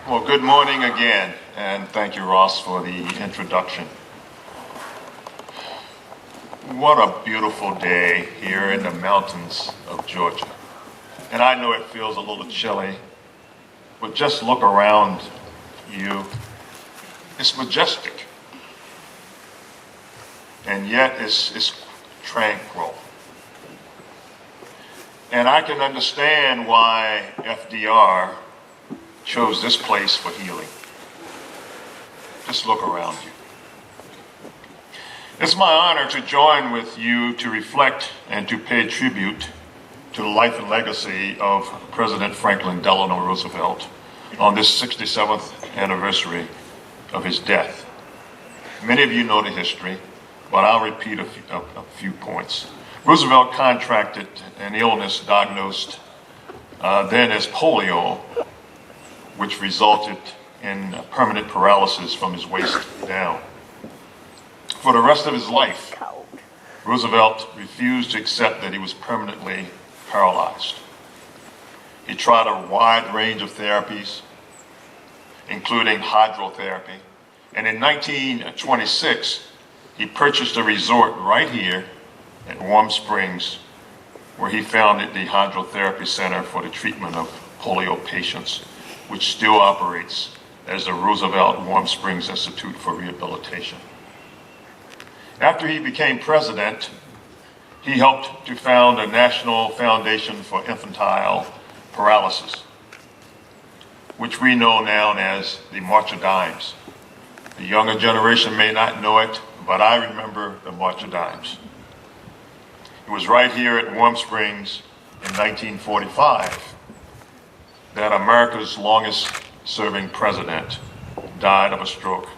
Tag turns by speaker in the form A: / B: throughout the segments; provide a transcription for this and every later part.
A: Well, good morning again, and thank you, Ross, for the introduction. What a beautiful day here in the mountains of Georgia. And I know it feels a little chilly, but just look around you. It's majestic. And yet it's tranquil. And I can understand why FDR chose this place for healing. Just look around you. It's my honor to join with you to reflect and to pay tribute to the life and legacy of President Franklin Delano Roosevelt on this 67th anniversary of his death. Many of you know the history, but I'll repeat a few points. Roosevelt contracted an illness diagnosed then as polio, which resulted in permanent paralysis from his waist down. For the rest of his life, Roosevelt refused to accept that he was permanently paralyzed. He tried a wide range of therapies, including hydrotherapy, and in 1926, he purchased a resort right here at Warm Springs, where he founded the Hydrotherapy Center for the treatment of polio patients, which still operates as the Roosevelt Warm Springs Institute for Rehabilitation. After he became president, he helped to found a National Foundation for Infantile Paralysis, which we know now as the March of Dimes. The younger generation may not know it, but I remember the March of Dimes. It was right here at Warm Springs in 1945 that America's longest serving president died of a stroke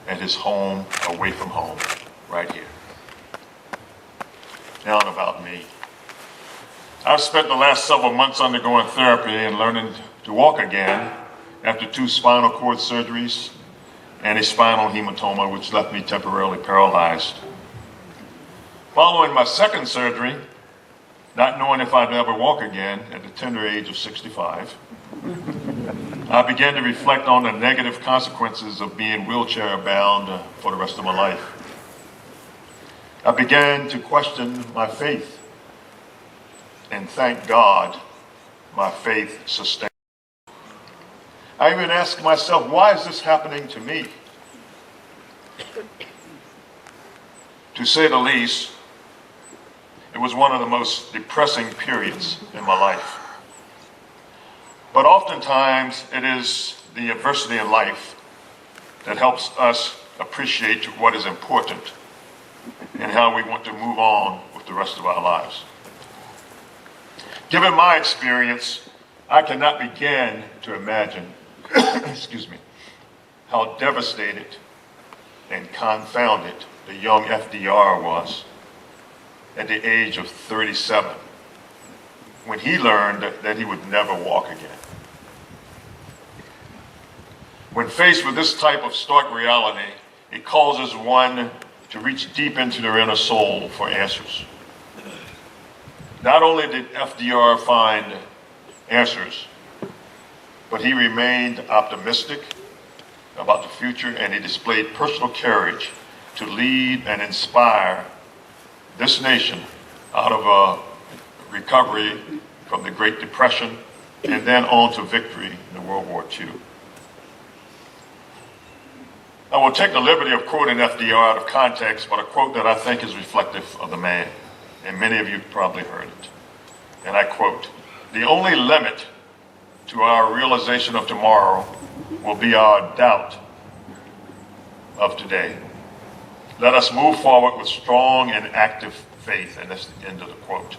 A: at his home, away from home, right here. Now about me. I've spent the last several months undergoing therapy and learning to walk again after 2 spinal cord surgeries and a spinal hematoma, which left me temporarily paralyzed. Following my second surgery, not knowing if I'd ever walk again at the tender age of 65, I began to reflect on the negative consequences of being wheelchair bound for the rest of my life. I began to question my faith, and thank God my faith sustained. I even asked myself, why is this happening to me? To say the least, it was one of the most depressing periods in my life. But oftentimes, it is the adversity in life that helps us appreciate what is important and how we want to move on with the rest of our lives. Given my experience, I cannot begin to imagine, how devastated and confounded the young FDR was at the age of 37 when he learned that he would never walk again. When faced with this type of stark reality, it causes one to reach deep into their inner soul for answers. Not only did FDR find answers, but he remained optimistic about the future, and he displayed personal courage to lead and inspire this nation out of a recovery from the Great Depression and then on to victory in World War II. I will take the liberty of quoting FDR out of context, but a quote that I think is reflective of the man, and many of you probably heard it. And I quote, "The only limit to our realization of tomorrow will be our doubt of today. Let us move forward with strong and active faith." And that's the end of the quote.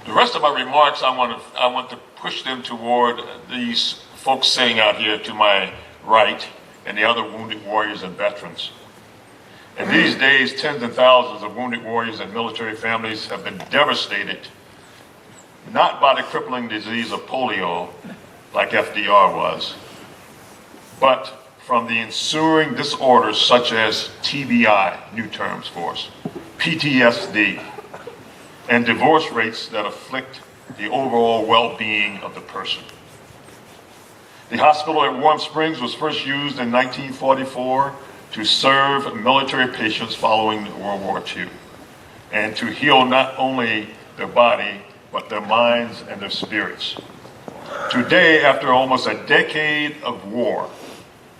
A: The rest of my remarks, I want to push them toward these folks sitting out here to my right and the other wounded warriors and veterans. In these days, tens and thousands of wounded warriors and military families have been devastated, not by the crippling disease of polio, like FDR was, but from the ensuing disorders such as TBI, new terms for us, PTSD, and divorce rates that afflict the overall well-being of the person. The hospital at Warm Springs was first used in 1944 to serve military patients following World War II and to heal not only their body, but their minds and their spirits. Today, after almost a decade of war,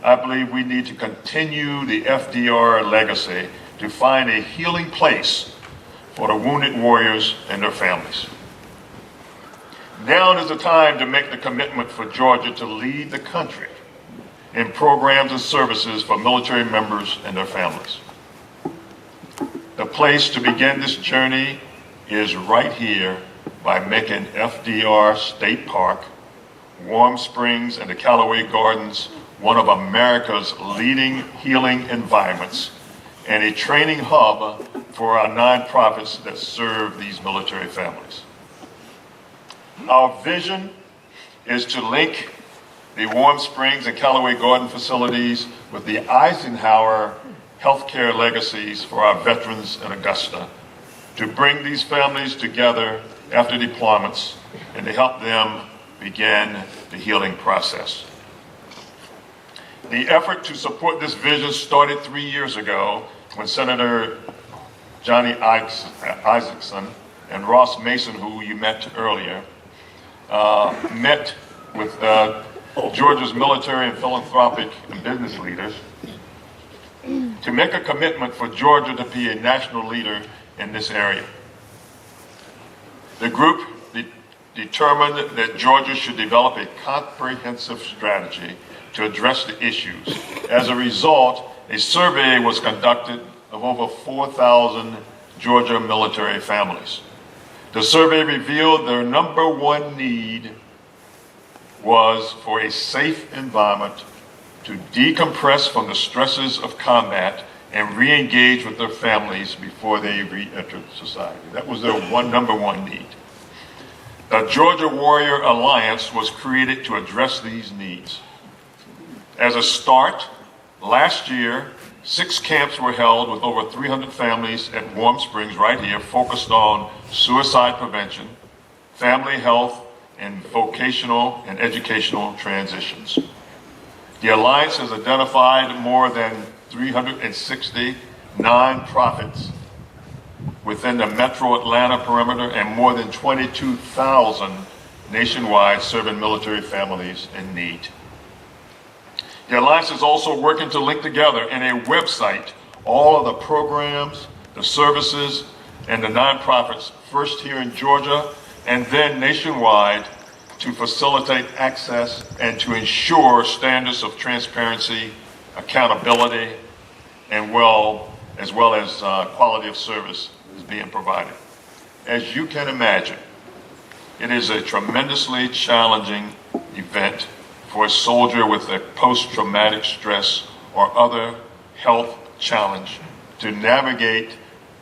A: I believe we need to continue the FDR legacy to find a healing place for the wounded warriors and their families. Now is the time to make the commitment for Georgia to lead the country in programs and services for military members and their families. The place to begin this journey is right here by making FDR State Park, Warm Springs, and the Callaway Gardens one of America's leading healing environments and a training hub for our nonprofits that serve these military families. Our vision is to link the Warm Springs and Callaway Garden facilities with the Eisenhower healthcare legacies for our veterans in Augusta, to bring these families together after deployments and to help them begin the healing process. The effort to support this vision started 3 years ago when Senator Johnny Isakson and Ross Mason, who you met earlier, met with Georgia's military and philanthropic and business leaders to make a commitment for Georgia to be a national leader in this area. The group determined that Georgia should develop a comprehensive strategy to address the issues. As a result, a survey was conducted of over 4,000 Georgia military families. The survey revealed their number one need was for a safe environment to decompress from the stresses of combat and re-engage with their families before they re-entered society. That was their number one need. The Georgia Warrior Alliance was created to address these needs. As a start, last year, 6 camps were held with over 300 families at Warm Springs right here, focused on suicide prevention, family health, and vocational and educational transitions. The Alliance has identified more than 360 nonprofits within the metro Atlanta perimeter and more than 22,000 nationwide serving military families in need. The Alliance is also working to link together in a website all of the programs, the services, and the nonprofits, first here in Georgia and then nationwide, to facilitate access and to ensure standards of transparency, accountability, and as well as quality of service is being provided. As you can imagine, it is a tremendously challenging event for a soldier with a post-traumatic stress or other health challenge to navigate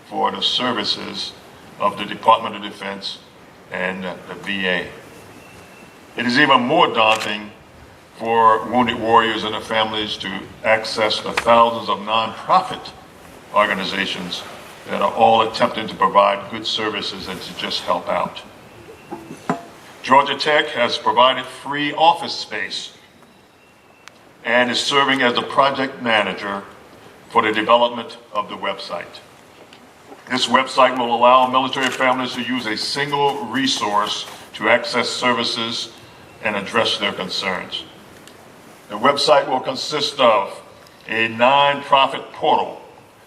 A: for the services of the Department of Defense and the VA. It is even more daunting for wounded warriors and their families to access the thousands of nonprofit organizations that are all attempting to provide good services and to just help out. Georgia Tech has provided free office space and is serving as the project manager for the development of the website. This website will allow military families to use a single resource to access services and address their concerns. The website will consist of a nonprofit portal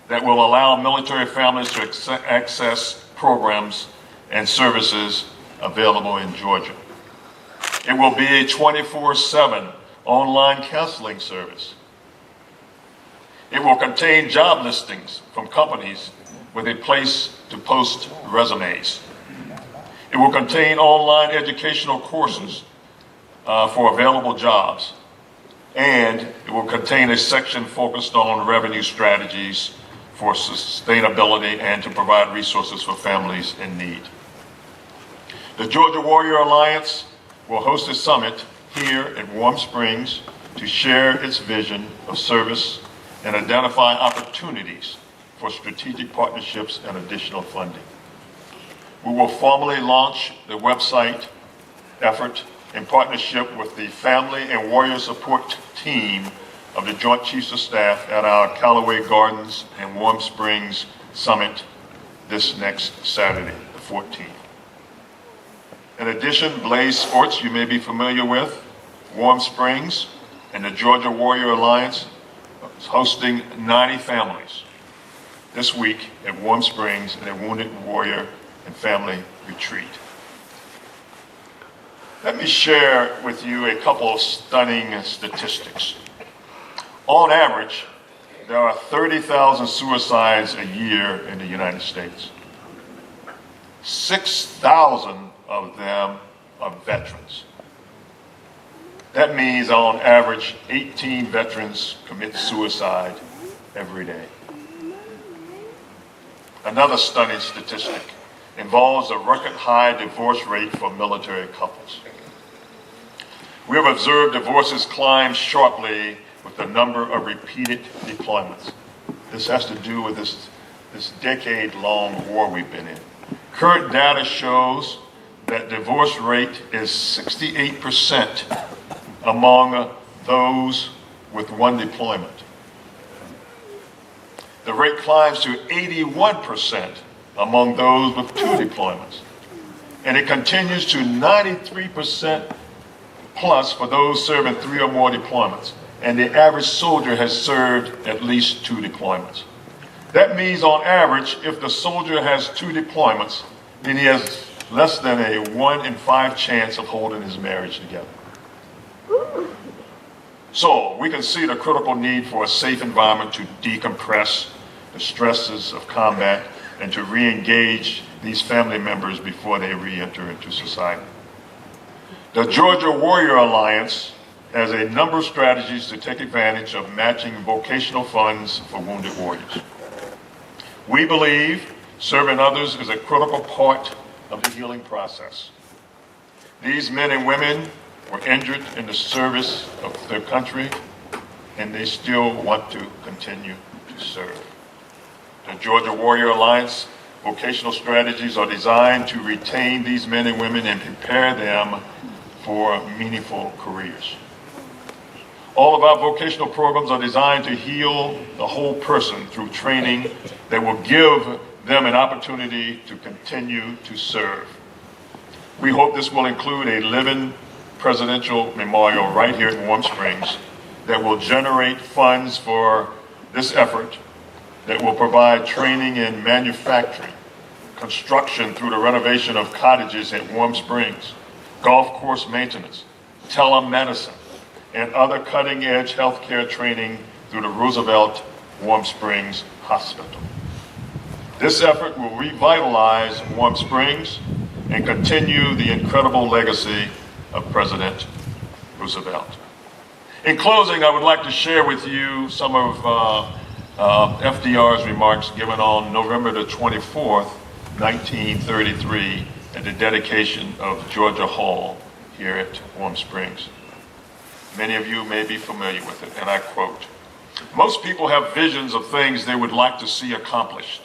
A: that will allow military families to access programs and services available in Georgia. It will be a 24/7 online counseling service. It will contain job listings from companies with a place to post resumes. It will contain online educational courses for available jobs. And it will contain a section focused on revenue strategies for sustainability and to provide resources for families in need. The Georgia Warrior Alliance will host a summit here at Warm Springs to share its vision of service and identify opportunities for strategic partnerships and additional funding. We will formally launch the website effort in partnership with the Family and Warrior Support Team of the Joint Chiefs of Staff at our Callaway Gardens and Warm Springs Summit this next Saturday, the 14th. In addition, Blaze Sports, you may be familiar with, Warm Springs, and the Georgia Warrior Alliance is hosting 90 families this week at Warm Springs in a Wounded Warrior and Family Retreat. Let me share with you a couple of stunning statistics. On average, there are 30,000 suicides a year in the United States. 6,000 of them are veterans. That means on average, 18 veterans commit suicide every day. Another stunning statistic involves a record high divorce rate for military couples. We have observed divorces climb sharply with the number of repeated deployments. This has to do with this decade-long war we've been in. Current data shows that divorce rate is 68% among those with one deployment. The rate climbs to 81% among those with two deployments. And it continues to 93% plus for those serving 3 or more deployments. And the average soldier has served at least 2 deployments. That means on average, if the soldier has 2 deployments, then he has less than a 1 in 5 chance of holding his marriage together. So we can see the critical need for a safe environment to decompress the stresses of combat and to re-engage these family members before they re-enter into society. The Georgia Warrior Alliance has a number of strategies to take advantage of matching vocational funds for wounded warriors. We believe serving others is a critical part of the healing process. These men and women were injured in the service of their country, and they still want to continue to serve. The Georgia Warrior Alliance vocational strategies are designed to retain these men and women and prepare them for meaningful careers. All of our vocational programs are designed to heal the whole person through training that will give them an opportunity to continue to serve. We hope this will include a living presidential memorial right here in Warm Springs that will generate funds for this effort, that will provide training in manufacturing, construction through the renovation of cottages at Warm Springs, golf course maintenance, telemedicine, and other cutting-edge healthcare training through the Roosevelt Warm Springs Hospital. This effort will revitalize Warm Springs and continue the incredible legacy of President Roosevelt. In closing, I would like to share with you some of FDR's remarks given on November the 24th, 1933, at the dedication of Georgia Hall here at Warm Springs. Many of you may be familiar with it, and I quote, "Most people have visions of things they would like to see accomplished.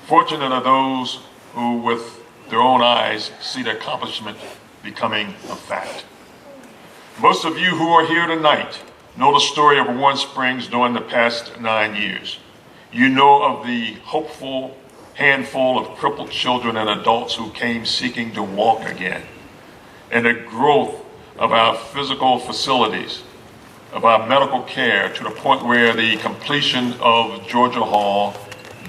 A: Fortunate are those who, with their own eyes, see the accomplishment becoming a fact. Most of you who are here tonight know the story of Warm Springs during the past 9 years. You know of the hopeful handful of crippled children and adults who came seeking to walk again, and the growth of our physical facilities, of our medical care, to the point where the completion of Georgia Hall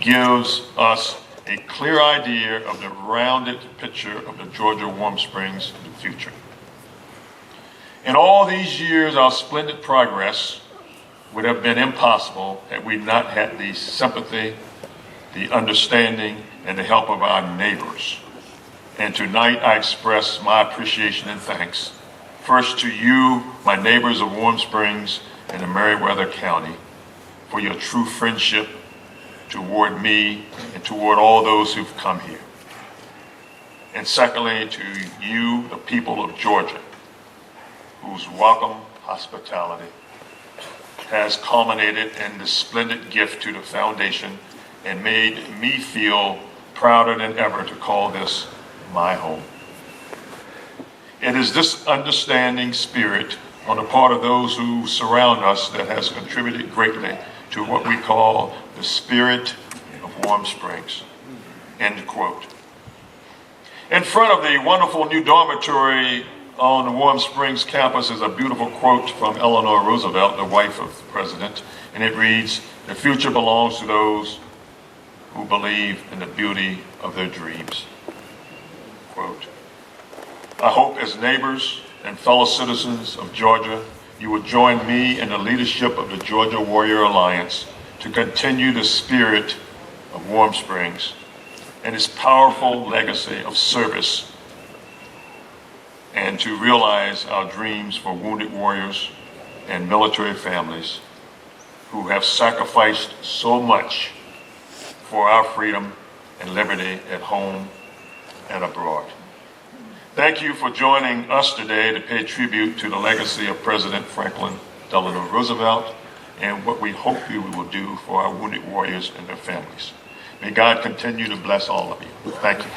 A: gives us a clear idea of the rounded picture of the Georgia Warm Springs in the future. In all these years, our splendid progress would have been impossible had we not had the sympathy, the understanding, and the help of our neighbors. And tonight I express my appreciation and thanks, first to you, my neighbors of Warm Springs and of Meriwether County, for your true friendship toward me and toward all those who've come here. And secondly, to you, the people of Georgia, whose welcome hospitality has culminated in this splendid gift to the foundation and made me feel prouder than ever to call this my home. It is this understanding spirit on the part of those who surround us that has contributed greatly to what we call the spirit of Warm Springs. End quote. In front of the wonderful new dormitory on the Warm Springs campus is a beautiful quote from Eleanor Roosevelt, the wife of the president, and it reads, "The future belongs to those who believe in the beauty of their dreams." Quote. I hope as neighbors and fellow citizens of Georgia, you will join me in the leadership of the Georgia Warrior Alliance to continue the spirit of Warm Springs and its powerful legacy of service, and to realize our dreams for wounded warriors and military families who have sacrificed so much for our freedom and liberty at home and abroad. Thank you for joining us today to pay tribute to the legacy of President Franklin Delano Roosevelt and what we hope you will do for our wounded warriors and their families. May God continue to bless all of you. Thank you.